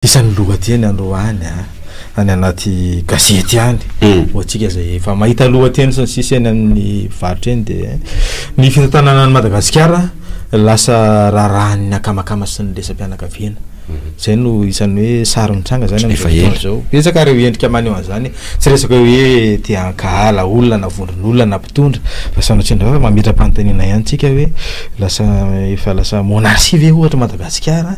Isan'ny lohateny androany any anaty gazety any ohatsika zay efa mahita lohateny sy ny sisa eny amin'ny varitra eny de ny fitantanana any Madagasikara lasa rarahan'ny akamakama sy ny resam-pianakaviana zay no isan'ny hoe sary mitranga zany amin'izao betsaka reo endrika maneho an'izany tsy resaka hoe tia ankahala olona na vondron'olona na mpitondra fa sanatria mametra-panontaniana ihany tsika hoe lasa efa lasa monarchie ve ohatra Madagasikara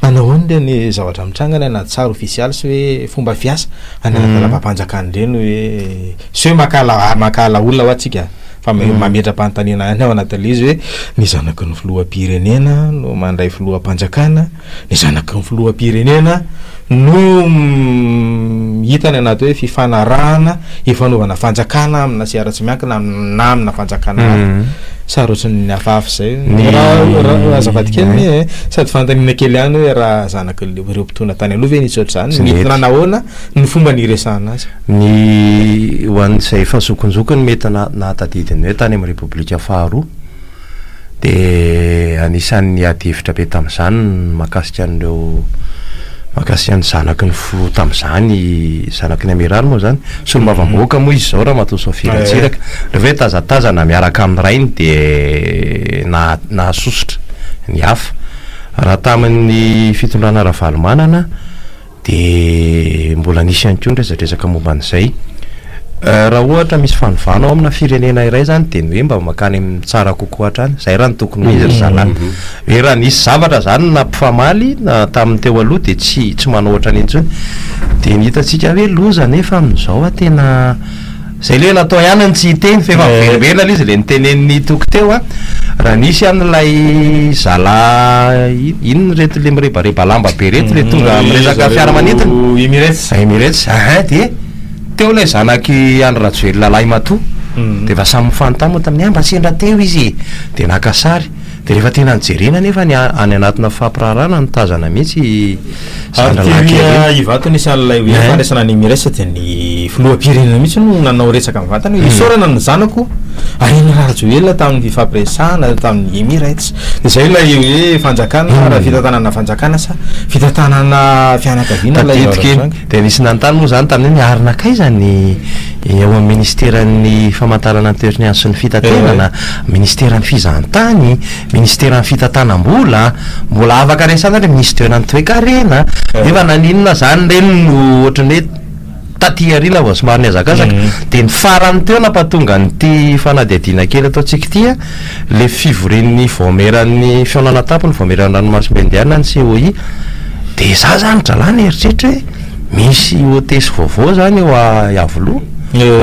anahoana ny zavatra mitrangana anaty tsara ofisialy sy hoe fomba fiasa anaty lampanjakany reny hoe sy hoe makala olona ho atsika fa mametra-panontaniana ihany ao anatin'ilay izy hoe ny zanaky ny filoham-pirenena no mandray filoham-panjakana, ny zanaky ny filoham-pirenena no hitany anaty hoe fifanarahana ifanaovana fanjakana amina sy ara-tsy miankina na amina fanjakana sarotsy ny hafahafa zay raha azafady kely sady fanontaniana kely ihany hoe raha zanaky ireo mpitondra tany aloha ve nisy ohatr'izany midina nahoana ny fomba niresahana azy ny ho an'izay fahazokonzokony mety nahatadidiny hoe tany amin'ny Repoblika faharoa de anisan'ny adihevitra be tamin'izany mahakasika an'ireo makasika ny zanaky ny fo tamin'izany zanaky ny amirany moa zany solombavam-boaka moa izy zao raha matosao firatsiraka rehefa hoe tazatazana miaraka amin'ny rainy de nahasosotra ny hafa raha tamin'ny fitondrana ara-valomanana de mbola nisy ihany koa ny resadresaka momba an'izay raha ohatra misy fanovana ao amina firenena iray zany de hoe mba makany amin'ny tsara kokoa hatrany zay raha ny tokony ho izy ry zalany hoe raha nisy zavatra zany na mpifamaly na tamin'ny teo aloha de tsy manao ohatra n'intsony de ny hitatsika hoe loza nefa amin'izao tena zay le natao ihany ny tsy hiteny fa efa veriverina izy le nitenen'ny toko teo raha nisy amin'ilay zala ino reto le mirebareba lamba be reto le tonga miresaka fiaramanidina Emirates de teo lay zanaky andro Rajoelina lalahy matoa de efa samy mifanontany moa tamin'ny mba sendra teo izy de naka sary de rehefa tena nijerena nefa ny any anatina fampirarana ny tazana mihitsy ivato isan'ilay hoe fandraisana ny Emirates de ny filoham-pirenena mihitsy no nanao resaka amin'ny vatany hoe isaorana ny zanako arena Rajoelina tamin'ny fifampiresahana tamin'ny Emirates de zay ilay hoe fanjakana raha fitantanana fanjakana sa fitantanana fianakaviana de nisy nanontany moa zany tamin'ny niarinakay zany eo amin'ny ministeran'ny famantarana ny toeriny sy ny fitatenana ministeran'ny fizahantany ministeran'ny fitantanam-bola mbola afaka resana le ministeran'ny toe-karena nefa naninona zany reny no ohatrany hoe taty arina vao somary niazakazaka de ny farany teo nampatonga nyty fanadiadiana kely ataotsika tia le fivoren'ny voameran'ny fionana tapo ny voameran'ny ranomasimbendiana ny COI de za zany dralany eritrehitra hoe misy hotesy vaovao zany eo Iavoloha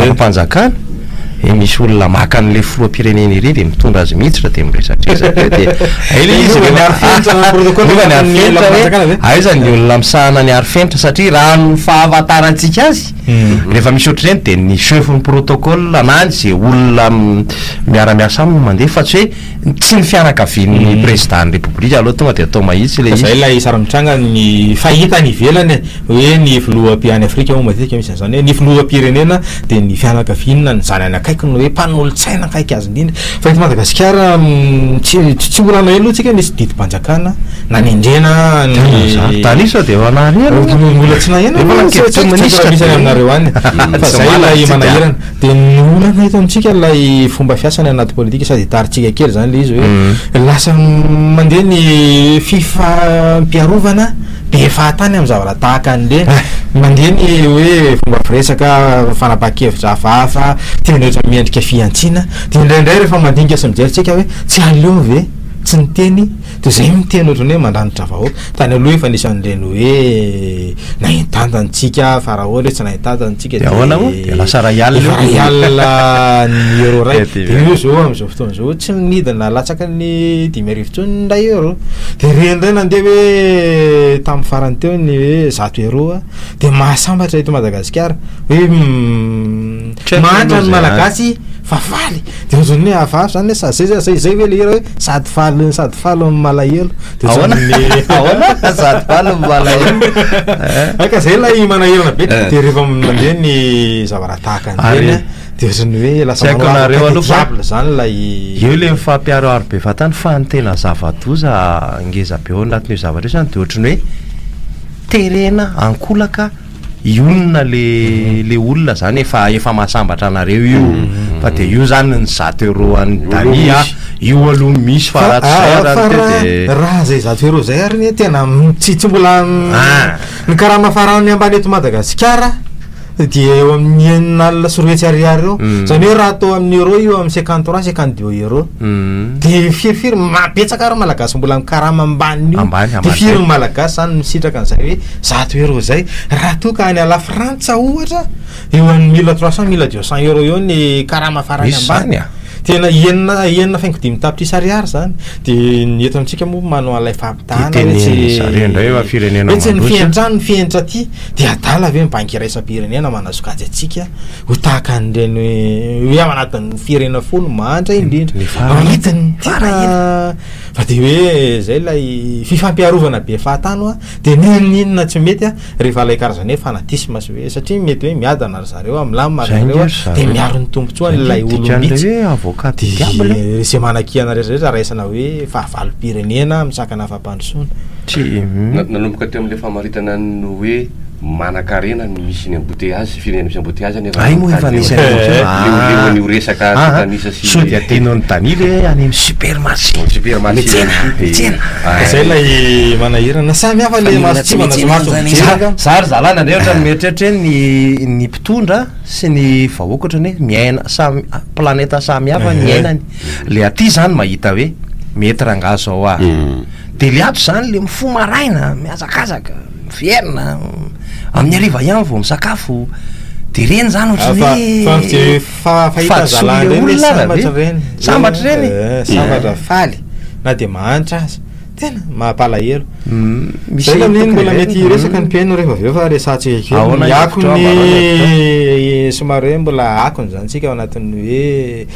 ampanjakana misy olona maka an'le filoham-pirenena iry de mitondra azy mihitsy de miresadresaka de ile izy aiza ny olona misahana ny arifenitra satria raha ny fahavatarantsika azy rehefa misy ohatr'ireny de ny chefny protocole anany zay olona miara-miasa aminy mandeha fa tsy hoe tsy ny fianakavian'ny président république aloha tonga de atao mahitsy le zay ilay sara mitranga ny fahita ny ivelany hoe ny filoham-piany Afrika moa matetika misy an'izany hoe ny filoham-pirenena de ny fianakaviana ny zanany akaiky no hoe mpanolo-tsaina akaiky azy indrindra fa eto Madagasikara tsy olana elo tsika nisy didim-panjakana na nendrena tanisa de mbola tsy nahenamisy aminareo any fa zay ilay manahirana de ny olana eto amintsika lay fomba fiasany anaty politika sady taritsika kely zany le izy hoe lasa mandeha ny fifampiarovana be fahatany amin'ny zavatra tahaka an'le mandeha ny hoe fomba firesaka fanapakevitra hafahafa tianrehetra miendrika fiantsina de indraindray rehefa mandinika sy mijeritsika hoe tsy aleo ve tsy niteny de zay miteny ohatrany hoe mandranitra vahoaka tany aloha efa nisy an'ireny hoe nahitantantsika fa raha ohatra tsy nahitantantsika de lasa rayal ny euro ray de io zao am'izao fotoana zao tsy nidina latsaka ny 10,000 ny ray euro de rendray nandeha hoe tamin'ny farany teo ny hoe 100 euro de mahasambatra eto Madagasikara hoe mahatra ny malagasy fa faly de ohatrany hoe hafahafa zany sa zay ve le hira hoe sady faly amin'ny malahelo de sady faly amin'ny malahelo aka zay lay manahirana be de rehefa mandeha ny zavatra tahaka an'ireny de ohatrany hoe lasa nareo aloha zany lay eo le mifampiaroaro be fatany fa ny tena zava-doza ngeza be ao anatin'io zavatra io zany de ohatrany hoe terena ankolaka iolona le olona zany efa mahasambatra anareo io fa de io zany ny 100 € any Dani io aloha misy fa raha zay 100 € zay ary tena tsy mbola ny karama farany ambany eto Madagasikara dia eo amin'ny enina alina sy roa hetsy ariary eo zany hoe raha atao amin'ny euro io amin'ny 53 52 € de firifiry mabetsaka ary malagasy mbola mikarama ambany io de firy malagasy zany misitraka an'izay hoe 100 € zay raha toa ka any ala Frantsa ohatra eo amin'ny 1300 1200 € eo ny karama farany ambany tena enina faingo dimy tapitrisa ariary zany de ny eto amintsika moa manao alay fampitahana ny fiantrano ny fientra ty de adala ave mibanky iraisam-pirenena manasokajy atsika ho tahaka an'ireny hoe ao anatin'ny firenena folo mantra indrindra hitiny tena fa de hoe zay lay fifampiarovana be fahatano de ninona tsy mety rehefa lay karazany hoe fanatisme sy hoe satria mety hoe miadana ry zareo am'lamy mareo de miaro ny tombotsoa lay olomitsy zay manakiana rehetrarehetra raisana hoe fahavalom-pirenena misakana afa-pandrosoana nanomboka teo am'le famaritana ny hoe manan-karena ny misy ny embouteillage firenena misy embouteillage anefa resaka tanisa sy so dia tenony Dani le any amin'ny supermarché zay lay manahirana samy hafa le maso zary zalana ndray ohatra mieritreritra ny mpitondra sy ny vahoaka ohatra ny hoe miaina samy planeta samy hafa ny ainany le aty zany mahita hoe mety rangazo ao de le ato zany le mifo maraina miazakazaka mifierina amin'ny ariva ihany vao misakafo de reny zany fahita zalana reny sambatra reny sambatra faly na de mahantra azy tena mahapalahelo zay amin'iny mbola mety resaka ny mpiaino rehefa aveo fa resatsika akony somary hoe mbola akony zany tsika ao anatin'ny hoe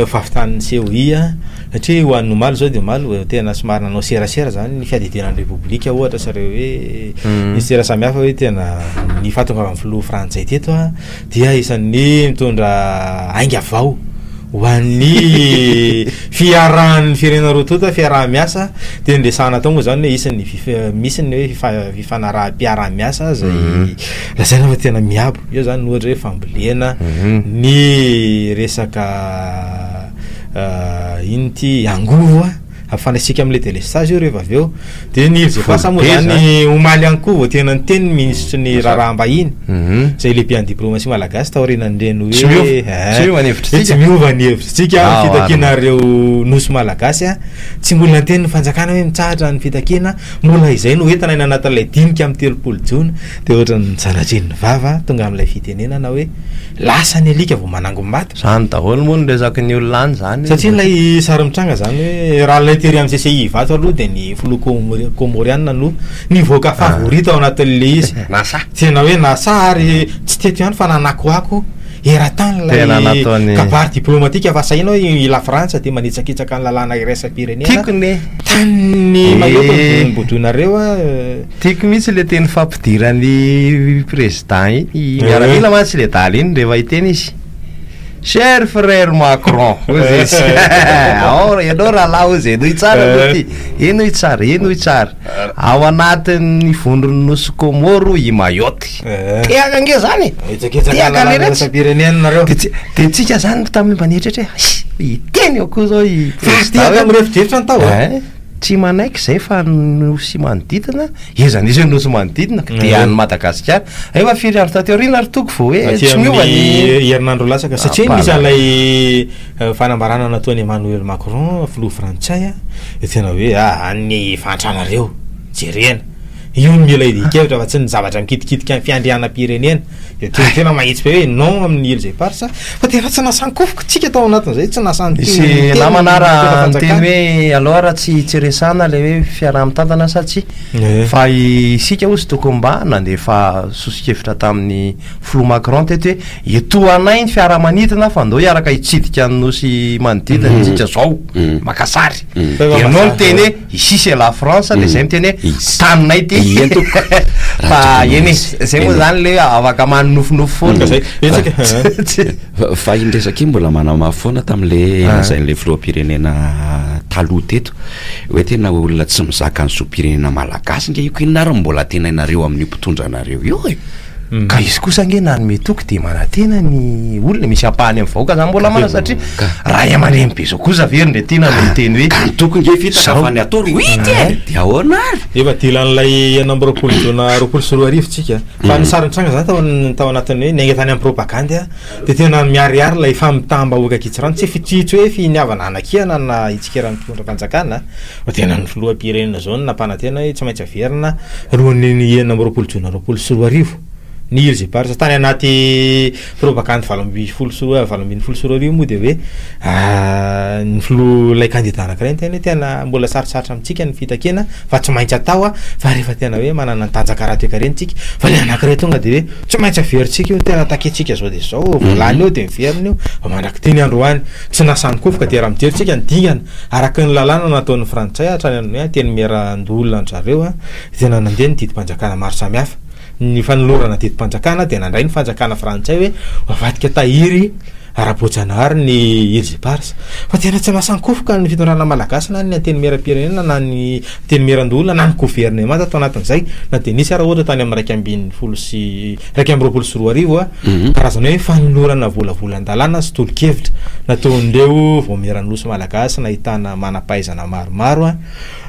fahafitan'ny COI satria ho an'ny omaly zao de omaly tena somary nanao serasera zany ny fiadedenan'ny repoblika ohatra sareo hoe ministera samihafa hoe tena ny fatongavany filoha frantsay teto dia isan'ny mitondra ainga avao ho an'ny fiarahan'ny firenena roa tota fiaraha-miasa de ndresahana tao moa zany hoe isan'ny misy ny hoe fifanaraha-piaraha-miasa zay lazaina fa tena miabo io zany ohatra hoe fambolena ny resaka ino ty angovo afanasika am'le délestage io rehefa aveo de ny zay fasa moa zany omaly any koa vao tena ny teny ministre ny raharaham-bahiny zay lehibe any diplomatie malagasy taorinan'ireny hoe tsy miova ny hevitritsika fitakinareo nosy malagasy tsy mbola teny ny fanjakana hoe mitsahatra ny fitakina mbola izay no entana iny anatin'ilay 5 amby 30 jona de ohatra ny zanatren'ny vava tonga am'ilay fitenenana hoe lasa ny alika vao manangom-bata zany daholo moa ny resaky ny olona any zany satria lay sary mitranga zany hoe raha lay tery amin'ny CCI vato aloha de ny filoha comoriana no ny voaka favorita ao anatin'le izy tena hoe nasa ary tsy teto ihany fa nanakoako eratany lay kabary diplomatika fa saina hoe la Frantsa de manitsakitsaka ny lalàna iraisam-pirenena tany maheto bodonareo tiako mihitsy le teny fampidirany président iny miaramila mantsy le daly iny rehefa hiteny izy cher frère Macron ianao rahalahy ozy eno itsara ty eno itsara ao anatin'ny vondrony nosy Komoro i Mayotte teaka nge zany teaka iraisam-pirenenareo de tsika zany tamin'ny manetratra iteny eo koa zao i président mirefitrevitra ny tao tsy manaiky zay fa nosy manodidina ezany nosy manodidina de any Madagasikara efa firy andro tateorina ary toko vo hoe tsy miova ny herinandro lasaka satria misy alay fanambarana nataony Emmanuel Macron filoha frantsay tena hoe any fantranareo jerena io ny mila idikevitra fa tsy ny zavatra mikitikidika ny fiandrianam-pirenena tena mahitsy be hoe non amin'ny ilo zay parsa fa tena tsy nasankofoko tsika tao anatin'izay tsy nasy namanara teny hoe aloha raha tsy resana le hoe fiaraha-mitantana satsia fa isika ozy toko mba nandefa sosikevitra tamin'ny filoha Macron teto hoe eto anay ny fiaraha-manidina fa ndao hiaraka hitsidika ny nosy manodidina tsika zao makasary anao ny teny hoe isisy la France de zay miteny hoe taninay ty ento fa eny zay moa zany le afaka manofinofo foana fa indresaka iny mbola manamafoana tam'le nazain'le filoam-pirenena taloha teto hoe tena olona tsy mizaka ny zoam-pirenena malagasy nge iko inona ary mbola tena inareo amin'ny mpitondranareo io e ka izy kosa nge nany metoky de manatena ny olona misy ampahany amin'ny vahoaka zany mbola mana satria raha aman'reny be zao kosa very nde tena no miteny hoe ka tokony nge fitaka fa ny atoro ity de ahoana ary efa dilan'ilay enamby 20 jona 24 tsika fa ny sarintranga zany tao anatiny hoe niainga tany amin'ny propagande de tena miariary lay famitaham-bahoaka kitsirano tsy fitsitso hoe finiavana anakiana na itsikera mitondra-panjakana fa tena ny filoham-pirenena zao nampanantena hoe tsy maintsy averina roan'ny enamby 20 jona 24 ny izy parsa tany anaty propagande valambin'ny folo soroarivo moa de hoe ny filo lay candidat anankiray tena tena mbola sarosarotra amitsika ny fitakena fa tsy maintsy atao fa rehefa tena hoe manana ny tanjaka raha toeka reny tsika fa le anankiray tonga de hoe tsy maintsy averitsika io tena taketsika zao de zao volany eo de miveriny io fa mandraky teny androany tsy nasany kofoka de raha mijeritsika ny dingana araky ny lalàna nataon'ny frantsay hatrany hoe teny miarandolona andrareo tena nandeha ny didim-panjakana maro samihafa ny fanolorana didim-panjakana de nandray ny fanjakana frantsay hoe avadika tahiry ara-bojanahary ny Ilzy Parsa fa tena tsy masankofoka ny fitondrana malagasy na ny anteny miaram-pirenena na ny teny miarandolona na ny gouvernement atao anatin'izay na de nisy raha ohatra tany amin'ny raiky ambin'ny folo sy raiky amby roapolo sy roa arivo karazana hoe fanolorana volavolan-dalàna sy tolo-kevitra nataondreo vao miaran'olosy malagasy nahitana manam-pahaizana maromaro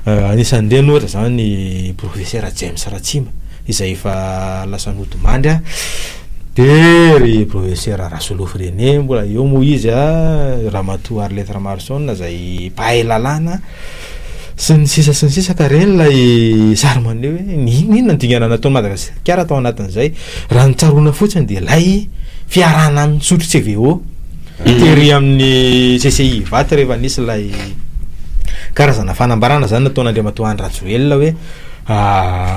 anisan'ireny ohatra zany ny professeur James Ratsima izay efa lasa nodomandry de ry professeur Rasolofy René mbola eo moa izy Ramatoa Arlette Marson zay mpahay lalàna sy ny sisa ka reny lay sary maneo hoe inona ndingana nataony Madagasikara atao anatin'izay raha nitsaroana fotsiny de lay fiarahana amin'ny sotro CVO tery amin'ny CCI vaty rehefa nisy lay karazana fanambarana zany nataon'Andriamatoa Andry Rajoelina hoe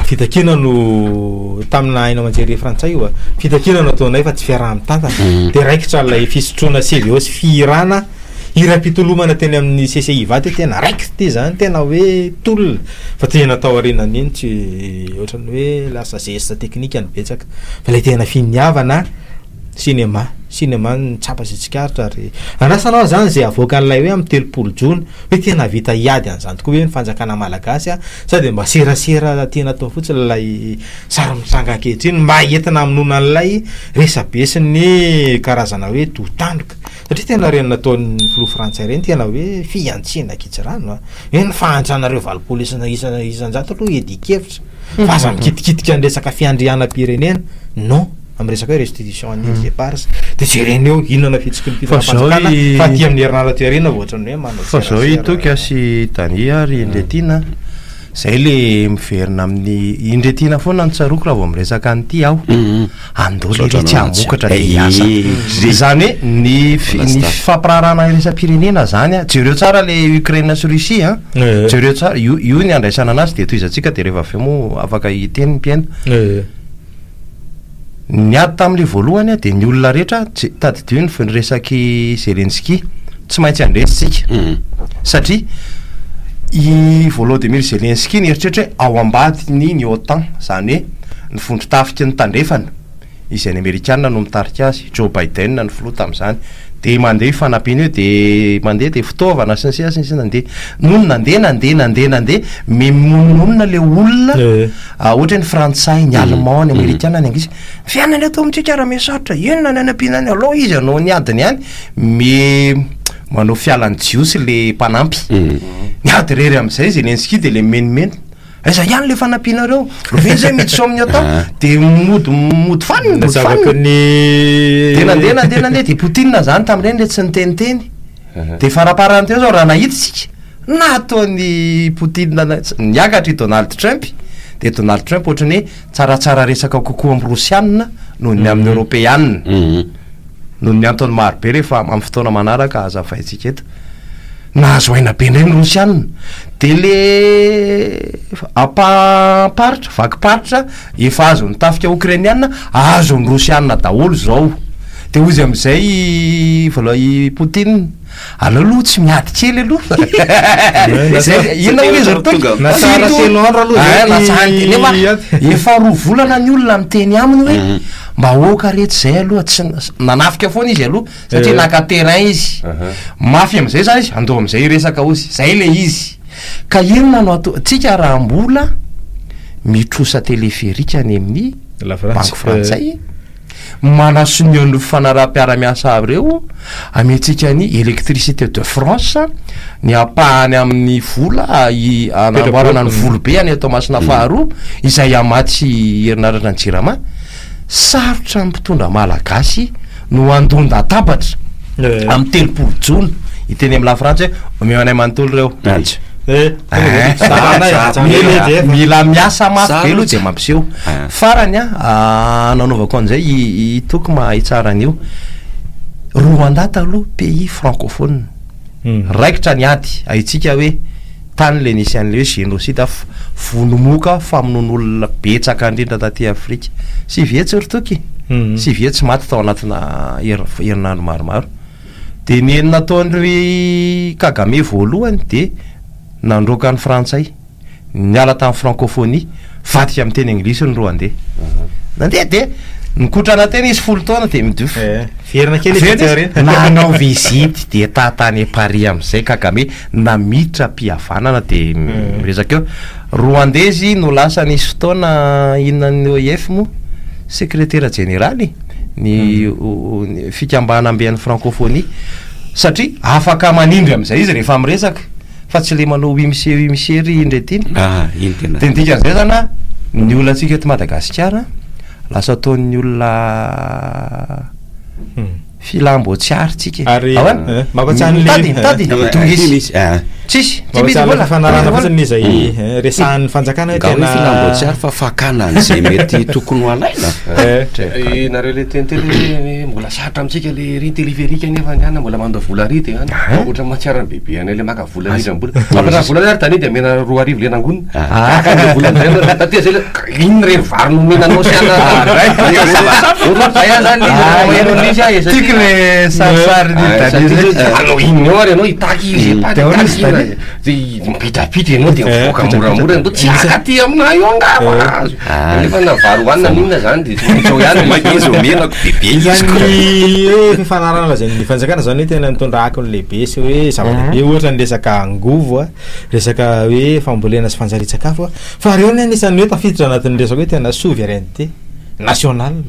fitakina no tamina aina manjery frantsay io fitakina nataonay fa tsy fiaraha mitantana de raikitra lay fisotroana CVO sy firana iram-pitolomana teny amin'ny CCI vaty tena raiky ty zany tena hoe tolona fa tena tao arenany iny tsy ohatrany hoe lasa geste technique any betsaka fa lay tena finiavana cinéma ny tsapa sy tsikaritra ary anasanao zany zay avoaka an'ilay hoe amin'ny 3 jona hoe tena vita iady an'izany tokoa hoe ny fanjakana malagasy sady mba serasera tena atao fotsiny lay sary mitranga ankehitriny mba entina aminona an'ilay resabe sy ny karazana hoe totandroka satria tena reny nataon'ny filoha frantsay reny tena hoe fiantsena kitsirano hoe ny fahantranareo valopolo isan-jato aloha edikevitra fa aza mikitikitika ny resaka fiandrianam-pirenena non amin'ny resaka hoe restitution any Ilzy Parsa de jereny eo inona fitsiky ny fitanfanjakana fa aty amin'ny herinaratra toerena voatrany hoe manao fa zao itoka sy tania ary indretina zay le miverina amin'ny indretina foana nitsaroko raha vao miresaka an'ity aho andolo le tsy hamokatra de iasa zany hoe ny fampirarana resam-pirenena zany jereo tsara le Ukraine sy Russie jereo tsara io ny andraisana anazy de toizatsika de rehefa avy mo afaka hiteny mpiaina ny ady tamin'le voalohany de ny olona rehetra tadidio ny resaky Zelensky tsy maintsy andresitsika satria i Volodymyr Zelensky ny eritreritra ao ambadiny ny OTAN zany hoe ny fondro tafika ny tandrefana izay ny Amerikanina no mitarika azy Joe Biden ny filoha tamin'izany de mandeha fanampiana eo de mandeha de fitaovana sy ny sisa sy nandeha nono nandeha memononona le olona ohatra ny frantsay ny allemand ny amerikanina ny anglisy fianana atao amintsika ara-misaotra inona ny anampianany aloha izy anao ny adiny ihany me manao fialany jiosy le mpanampy ny ady rery amin'izay Zelensky de le menimeny aiza ihany le fanampinareo roveny zay miditsao amin'ny atao de mody faniny de nandeha de Poutine zany tamin'ireny le tsy niteniteny de faraparany teo zao raha nahitsika na ataony Poutine niakatra i Donald Trump de Donald Trump ohatrany hoe tsaratsara resaka kokoa amin'ny Rosianina noho ny amin'ny Européanina noho ny antony marobe rehefa amin'ny fotoana manaraka azafaitsika eto nahazo aina be indray ny Rosianina de le ampaparitra vakiparitra efa azo ny tafika Ukrainianina azo ny Rosianina daholo zao de ozy amin'izay vola i Poutine aleo aloha tsy miady kely aloha inona efa roa volana ny olona miteny aminy hoe mba oka rety zay aloha tsy nanafika foana izy aloha satria naka terrain izy mafy am'izay zany izy andeo am'izay resaka ozy zay le izy ka inona no atao tsika raha mbola mitrosa teleferika any amin'ny banque frantsay manasoniony fanaraha-piara-miasa aby reo ametsika ny électricité de France ny apahany amin'ny vola anamboarana ny volobe any atao masina faharoa izay amatsy herinaratra ny jirama sarotra mpitondra malagasy no andonda atabatra amin'ny telopolo jona iteny amin'ny lafrantsy hoe meanay manontolo reo mila miasa mafy be aloha de mampiseho farany nanaovako an'izay itoko mahitsaranyio Rwanda aloha pays francophone raikitra ny ady ahitsika hoe tany le nisy an'le hoe génocide vonomoka famonon'olona betsaka indrindra taty Afrika sy vietsy ritoky sy vietsy maty tao anatina herinandro maromaro de ny enina taonry Kagame voalohany de nandroka ny frantsay niala tamin'ny francophonie vatika amin'ny teny anglisy ny Rwandais nandeha de nikotrana teny izy 10 taona de midofo verina kely nanao visite de tatany Paris am'izay Kagame namiditra mpihavanana de resaka eo Rwandaizy no lasa nisy fotoana inona ny OIF mo secrétaire généraly ny fikambana ambean'ny francophonie satria afaka manindry am'izay izy rehefa miresaka fa tsy le manao wimisery indretiny de ndikan'izay zany ny olona antsika eto Madagasikara lasa ataon'ny olona filambotsiary tsika ary mampatsiany tsisy fanarana fotsiny izay resahan'ny fanjakana tena filambotsiary fa fakana an'izay mety tokony ho alaina nareo le teniteny mbola sarotra amitsika le ry téléphérique nefa niana mbola mando vola ry de any ohatra matsiarany bebe any le maka vola ry ambola mampana vola ary tany de mena 2 arivo le nangony aka vola zay taty zay iny re vary nomenanao siana tiky le sarisary anao iny ao ary anao itaky izy mipitapitra anao de voka moramora anao tsy akaty amina io angava nefa navary hoanina minona zany de tsao ihany izy omenako bebe fifanarana lazany ny fanjakana zany hoe tena nitondraako ny lehibe sy hoe zava-dehibe ohatra ny resaka angovo resaka hoe fambolena sy fanjaritsakafo fa reo ny anisan'ny hoe tafiditra anatin'ny resaka hoe tena souveraineté nationale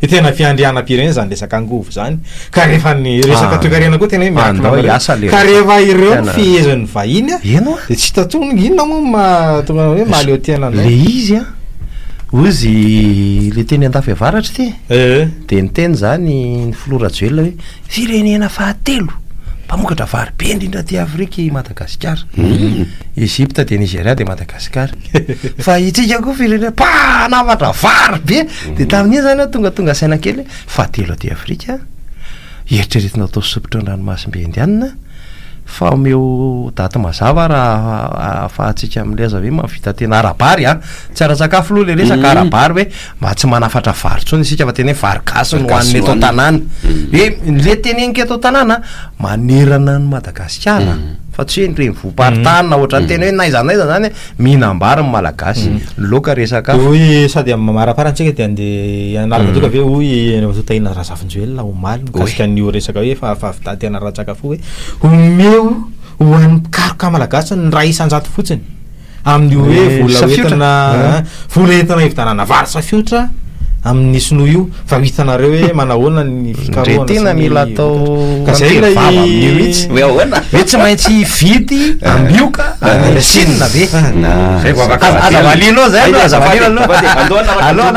tena fiandrianam-pirenena zany resaka angovo zany ka rehefa ny resaka toekarena koa tena hoe miaka ka rehefa ireo fihezan'ny vahiny de tsy tatony inona moa hoe maleo tena le izy ozy le teny andafy avaratra ty de ny teny zany ny Florajoel hoe firenena fahatelo mpamokatra vary be indrindra ty Afrika Madagasikara Egypte de Nigeria de Madagasikara fa itsika koa firenena mpanavatra vary be de tamin'iny zany tonga saina kely fahatelo aty Afrika eritreretina atao sosopotra ny ranomasimbe indianina fa omeo daty mazava raha afahantsika am'le aza hoe mavita tena arabary tsy ara-sakafo aloha le resaka arabary hoe mba tsy manafatra vary tsony isika fa tena hoe vary gasy no hoan'ny eto tanàna hoe le teneniko eto tanàna manerana ny Madagasikara fa tsy hoe nireny voaparitana ohatra ny tena hoe naizanaiza zany mihinambary ny malagasy loka resaka hoy sady maraparantsika de andeha anaraka toka ve hoy tahina razavinjoelona omaly mikasika nio resaka hoe fafavita tena ratsakafo hoe omeo hoan'ny mpikaroka malagasy ny ray isan-jato fotsiny amin'io hoe vola entina hivitanana vary safiotra amin'ny sinoa io fa hitanareo hoe manahoana ny fikarohana mila atao hoe tsy maintsy vidy ambioka sinina be azavalino zay azavalino aloha